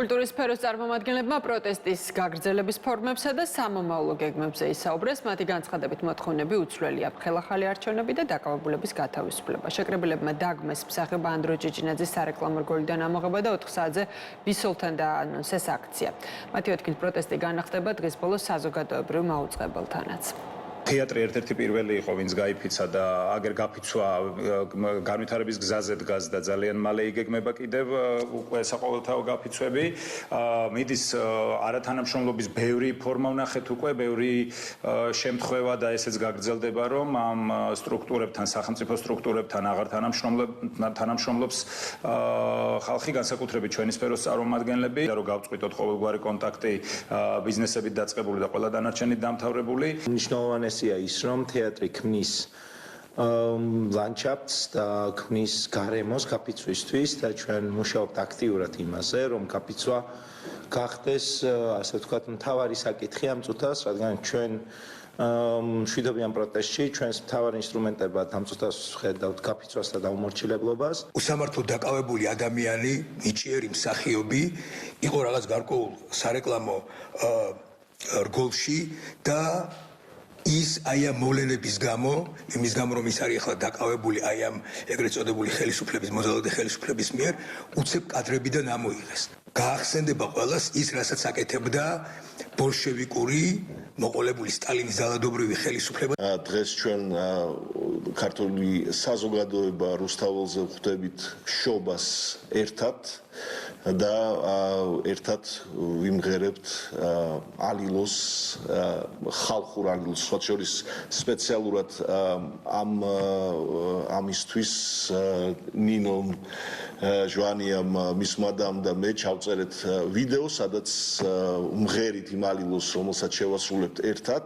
კულტურის სფეროს წარმომადგენლებმა პროტესტის გაგრძელების ფორმებსა და სამომავლო გეგმებზე ისაუბრეს. მათი განცხადებით მოთხოვნები უცვლელია: ხელახალი არჩევნები და დაკავებულების გათავისუფლება. შეკრებილებმა დაგმეს მსახიობ ანდრო ჭიჭინაძის სარეკლამო რგოლიდან ამოღება და 4 საათზე ვისოლთან დაანონსეს აქცია. მათი თქმით, პროტესტი განახდება დღის ბოლოს საზოგადოებრივ მაუწყებელთანაც. თეატრი ერთ-ერთი პირველი იყო, ვინც გაიფიცა და აგერ გაფიცვა განვითარების გზაზე დგას და ძალიან მალე იგეგმება კიდევ უკვე საყოველთაო გაფიცვები. მიდის არათანამშრომლობის ბევრი ფორმა ვნახეთ უკვე, ბევრი შემთხვევა და ესეც გაგრძელდება, რომ ამ სტრუქტურებთან, სახელმწიფო სტრუქტურებთან აღარ თანამშრომლობს ხალხი, განსაკუთრებით ჩვენი სფეროს წარმომადგენლები, რომ გავწყვიტოთ ყოველგვარი კონტაქტი ბიზნესებით დაწყებული და ყველა დანარჩენით დამთავრებული. მნიშვნელოვანია ის, რომ თეატრი ქმნის ლანდშაფტს და ქმნის გარემოს გაფიცვისთვის და ჩვენ მუშაობთ აქტიურად იმაზე, რომ გაფიცვა გახდეს, ასე ვთქვათ, მთავარი საკითხი ამ წუთას, რადგან ჩვენ მშვიდობიან პროტესტში ჩვენს მთავარ ინსტრუმენტებად ამ წუთას ვხედავთ გაფიცვას და დაუმორჩილებლობას. უსამართლოდ დაკავებული ადამიანი, ნიჭიერი მსახიობი იყო რაღაც გარკვეულ სარეკლამო რგოლში და ის აი ამ მოვლენების გამო, იმის გამო რომ ის არის ახლა დაკავებული აი ამ ეგრეთ წოდებული ხელისუფლების, მოძალადე ხელისუფლების მიერ, უცებ კადრებიდან ამოიღეს. გაახსენდება ყველას ის, რასაც აკეთებდა ბოლშევიკური, მოყოლებული სტალინის ძალადობრივი ხელისუფლება. დღეს ჩვენ ქართული საზოგადოება რუსთაველზე ვხვდებით შობას ერთად და ერთად ვიმღერებთ ალილოს, ხალხურ ალილოს, სხვა შორის სპეციალურად ამისთვის ნინომ ჟვანიამ, მის მადამ და მე ჩავწერეთ ვიდეო, სადაც ვმღერით იმ ალილოს, რომელსაც შევასრულებთ ერთად.